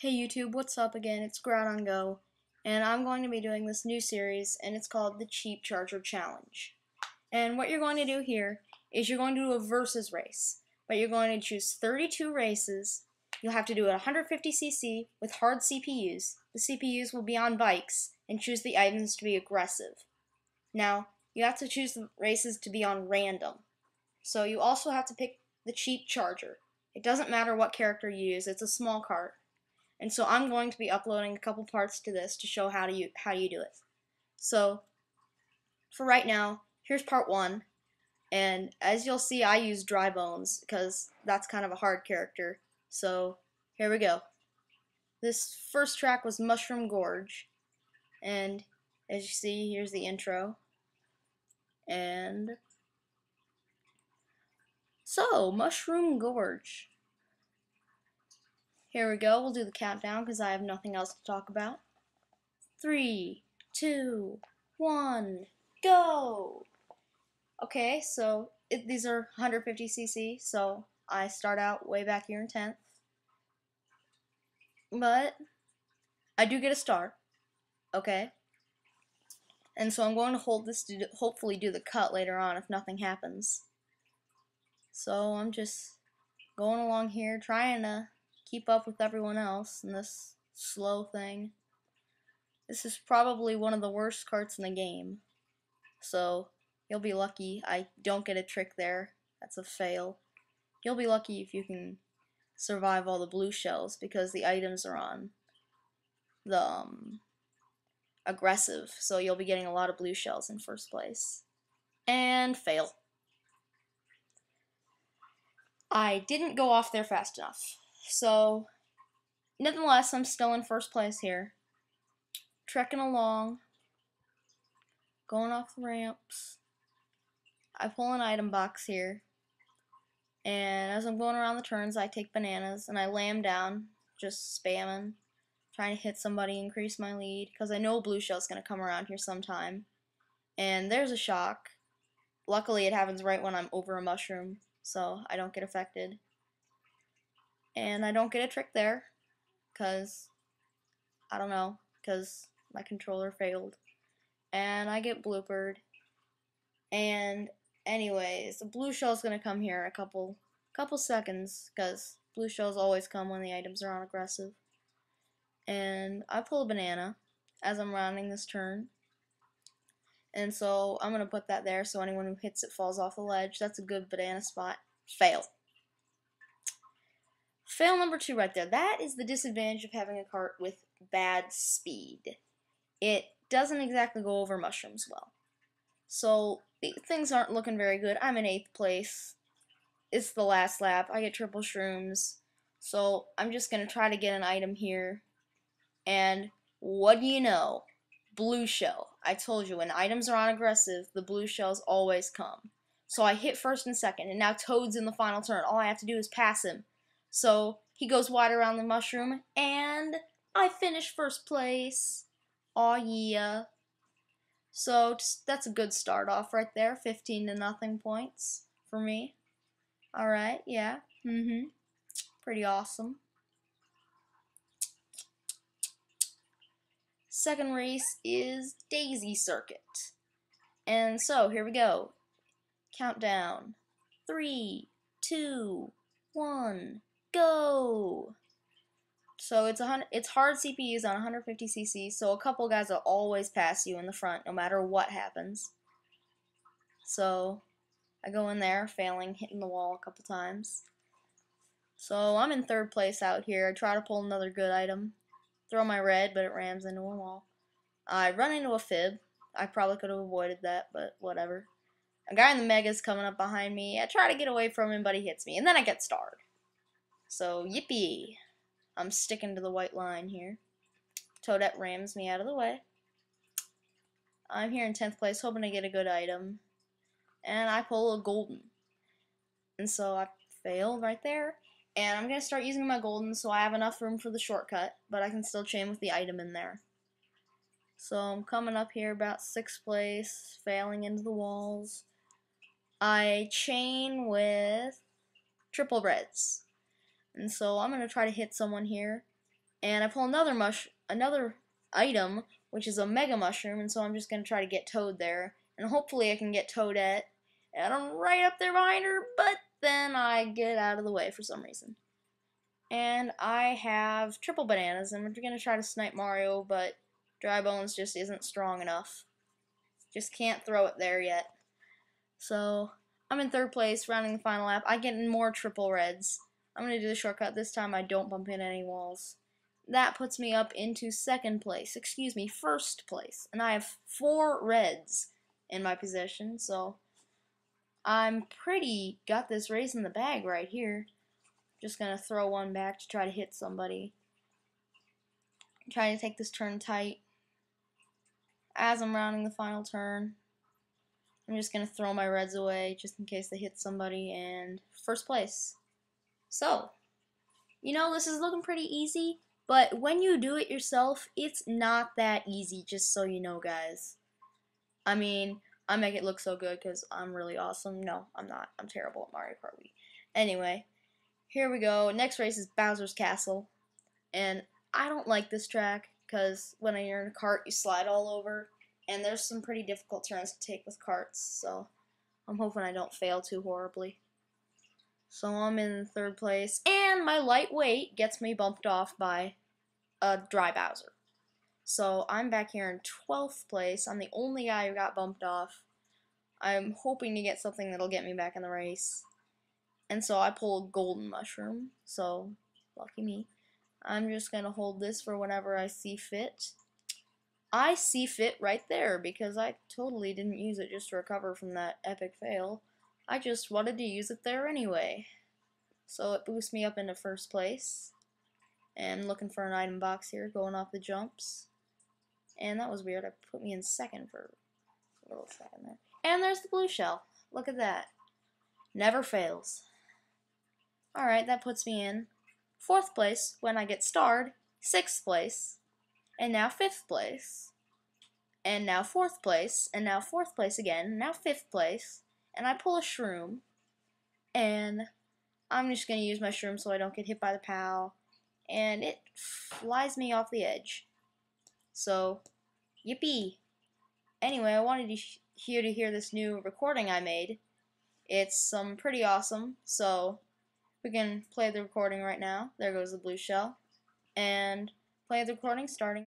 Hey YouTube, what's up again? It's Grout on Go, and I'm going to be doing this new series, and it's called the Cheep Charger Challenge. And what you're going to do here is you're going to do a versus race, but you're going to choose 32 races. You'll have to do it 150cc with hard CPUs. The CPUs will be on bikes, and choose the items to be aggressive. Now, you have to choose the races to be on random. So you also have to pick the Cheep Charger. It doesn't matter what character you use, it's a small cart. And so I'm going to be uploading a couple parts to this to show how you do it. So for right now, here's part 1. And as you'll see, I use Dry Bones because that's kind of a hard character. So here we go. This first track was Mushroom Gorge. And as you see, here's the intro. And so, Mushroom Gorge. Here we go, we'll do the countdown because I have nothing else to talk about. 3, 2, 1, go! Okay, so these are 150cc, so I start out way back here in 10th. But I do get a star, okay? And so I'm going to hold this to hopefully do the cut later on if nothing happens. So I'm just going along here trying to keep up with everyone else in this slow thing. This is probably one of the worst carts in the game. So you'll be lucky I don't get a trick there. That's a fail. You'll be lucky if you can survive all the blue shells because the items are on the aggressive. So you'll be getting a lot of blue shells in first place. And fail. I didn't go off there fast enough. So nonetheless, I'm still in first place here. Trekking along. Going off the ramps. I pull an item box here. And as I'm going around the turns, I take bananas and I lay them down, just spamming, trying to hit somebody, increase my lead, because I know a blue shell's going to come around here sometime. And there's a shock. Luckily, it happens right when I'm over a mushroom, so I don't get affected. And I don't get a trick there, because, I don't know, because my controller failed. And I get bloopered. And anyways, the blue shell's gonna come here in a couple seconds, because blue shells always come when the items are on aggressive. And I pull a banana as I'm rounding this turn. And so I'm gonna put that there so anyone who hits it falls off the ledge. That's a good banana spot. Fail. Fail number 2 right there. That is the disadvantage of having a cart with bad speed. It doesn't exactly go over mushrooms well. So things aren't looking very good. I'm in 8th place. It's the last lap. I get triple shrooms. So I'm just going to try to get an item here. And what do you know? Blue shell. I told you, when items are on aggressive, the blue shells always come. So I hit first and second, and now Toad's in the final turn. All I have to do is pass him. So he goes wide around the mushroom, and I finish first place. Aw yeah. So that's a good start off right there. 15-0 points for me. Alright, yeah. Pretty awesome. Second race is Daisy Circuit. And so here we go. Countdown. 3, 2, 1, go! So it's hard CPUs on 150cc, so a couple guys will always pass you in the front no matter what happens. So I go in there, failing, hitting the wall a couple times. So I'm in 3rd place out here. I try to pull another good item. Throw my red, but it rams into a wall. I run into a fib. I probably could have avoided that, but whatever. A guy in the Mega's coming up behind me. I try to get away from him, but he hits me, and then I get starred. So yippee. I'm sticking to the white line here. Toadette rams me out of the way. I'm here in 10th place, hoping to get a good item. And I pull a golden. And so I fail right there. And I'm going to start using my golden so I have enough room for the shortcut, but I can still chain with the item in there. So I'm coming up here about 6th place, failing into the walls. I chain with triple reds. And so I'm going to try to hit someone here. and I pull another item, which is a mega mushroom, and so I'm just gonna try to get Toad there, and hopefully I can get Toadette, and I'm right up there behind her, but then I get out of the way for some reason. And I have triple bananas, and we're gonna try to snipe Mario, but Dry Bones just isn't strong enough. Just can't throw it there yet. So I'm in third place, rounding the final lap. I get more triple reds. I'm gonna do the shortcut. This time I don't bump into any walls. That puts me up into first place. And I have 4 reds in my possession, so I'm got this race in the bag right here. Just gonna throw one back to try to hit somebody. I'm trying to take this turn tight. As I'm rounding the final turn, I'm just gonna throw my reds away just in case they hit somebody, and first place. So, this is looking pretty easy, but when you do it yourself, it's not that easy, just so you know, guys. I mean, I make it look so good because I'm really awesome. No, I'm not. I'm terrible at Mario Kart Wii. Anyway, here we go. Next race is Bowser's Castle, and I don't like this track because when you're in a cart, you slide all over, and there's some pretty difficult turns to take with carts, so I'm hoping I don't fail too horribly. So I'm in third place, and my lightweight gets me bumped off by a dry Bowser. So I'm back here in 12th place. I'm the only guy who got bumped off. I'm hoping to get something that'll get me back in the race. And so I pull a golden mushroom, so lucky me. I'm just going to hold this for whenever I see fit. I see fit right there because I totally didn't use it just to recover from that epic fail. I just wanted to use it there anyway. So it boosts me up into first place. And looking for an item box here, going off the jumps. And that was weird. It put me in second for a little second there. And there's the blue shell. Look at that. Never fails. Alright, that puts me in 4th place when I get starred, 6th place, and now 5th place, and now 4th place, and now 4th place again, and now 5th place, and I pull a shroom, and I'm just going to use my shroom so I don't get hit by the POW, and it flies me off the edge. So, yippee! Anyway, I wanted you to hear this new recording I made. It's pretty awesome, so we can play the recording right now. There goes the blue shell. And play the recording starting.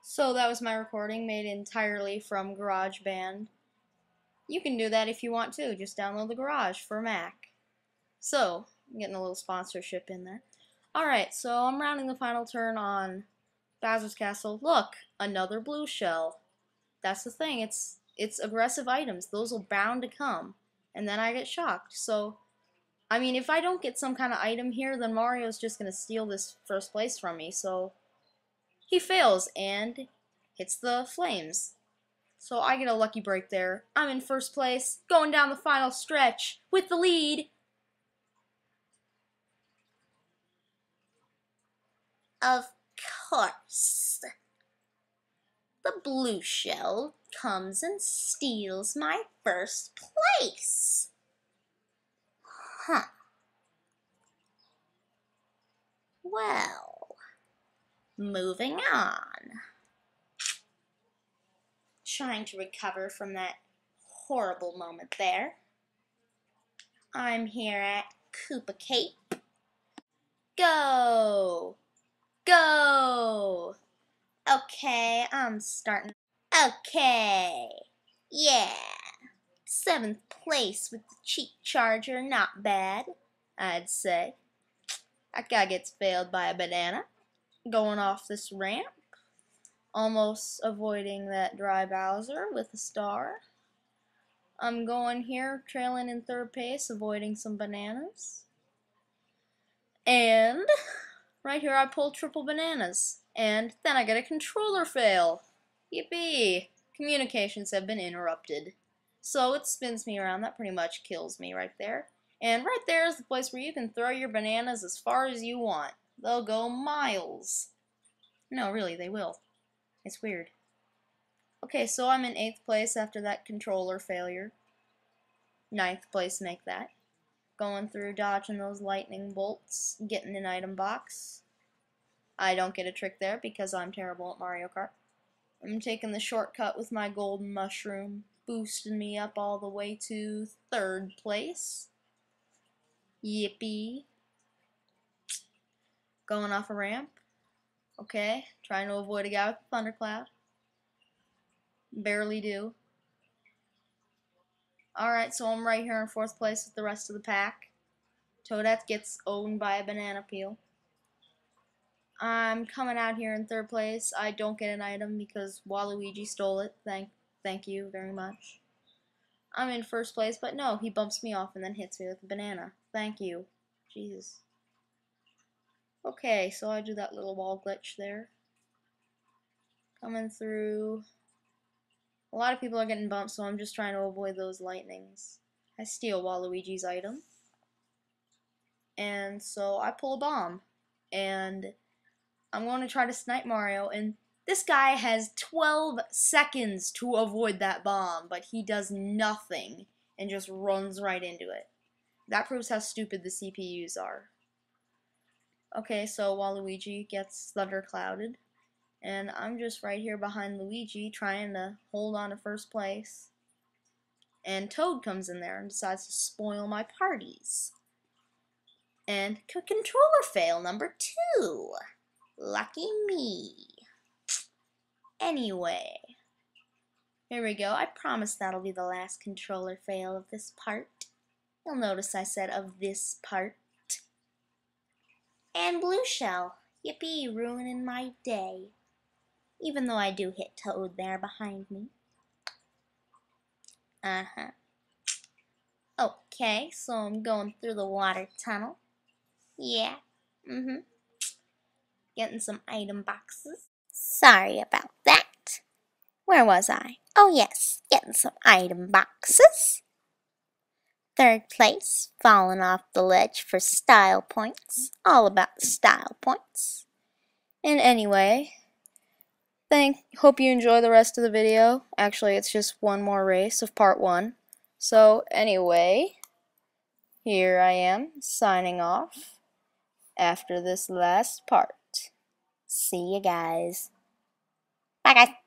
So that was my recording made entirely from GarageBand. You can do that if you want to. Just download the Garage for Mac. So, I'm getting a little sponsorship in there. Alright, so I'm rounding the final turn on Bowser's Castle. Look, another blue shell. That's the thing. It's aggressive items. Those will bound to come. And then I get shocked. So, I mean, if I don't get some kind of item here, then Mario's just going to steal this first place from me. So, he fails and hits the flames. So I get a lucky break there. I'm in first place, going down the final stretch with the lead. Of course. The blue shell comes and steals my first place. Huh. Well, Moving on. Trying to recover from that horrible moment there. I'm here at Koopa Cape. Go! Go! Okay, I'm starting. Okay. Yeah. 7th place with the Cheep Charger, not bad, I'd say. That guy gets failed by a banana. Going off this ramp. Almost avoiding that dry Bowser with a star. I'm going here, trailing in 3rd place, avoiding some bananas. And right here I pull triple bananas. And then I get a controller fail. Yippee! Communications have been interrupted. So it spins me around. That pretty much kills me right there. And right there is the place where you can throw your bananas as far as you want. They'll go miles. No, really, they will. It's weird. Okay, so I'm in 8th place after that controller failure. 9th place, make that. Going through, dodging those lightning bolts, getting an item box. I don't get a trick there because I'm terrible at Mario Kart. I'm taking the shortcut with my golden mushroom, boosting me up all the way to 3rd place. Yippee. Going off a ramp. Okay, trying to avoid a guy with a thundercloud. Barely do. Alright, so I'm right here in 4th place with the rest of the pack. Toadette gets owned by a banana peel. I'm coming out here in 3rd place. I don't get an item because Waluigi stole it. Thank you very much. I'm in 1st place, but no, he bumps me off and then hits me with a banana. Thank you. Jesus. Okay, so I do that little wall glitch there. Coming through. A lot of people are getting bumped, so I'm just trying to avoid those lightnings. I steal Waluigi's item. And so I pull a bomb. And I'm going to try to snipe Mario, and this guy has 12 seconds to avoid that bomb, but he does nothing and just runs right into it. That proves how stupid the CPUs are. Okay, so Waluigi gets thunderclouded, and I'm just right here behind Luigi trying to hold on to 1st place. And Toad comes in there and decides to spoil my parties. And controller fail number 2. Lucky me. Anyway, here we go. I promise that'll be the last controller fail of this part. You'll notice I said of this part. And Blue Shell. Yippee, ruining my day. Even though I do hit Toad there behind me. Okay, so I'm going through the water tunnel. Yeah, getting some item boxes. Sorry about that. Where was I? Oh yes, getting some item boxes. 3rd place, falling off the ledge for style points. All about the style points. And anyway, hope you enjoy the rest of the video. Actually, it's just one more race of part 1. So anyway, here I am signing off after this last part. See you guys. Bye guys.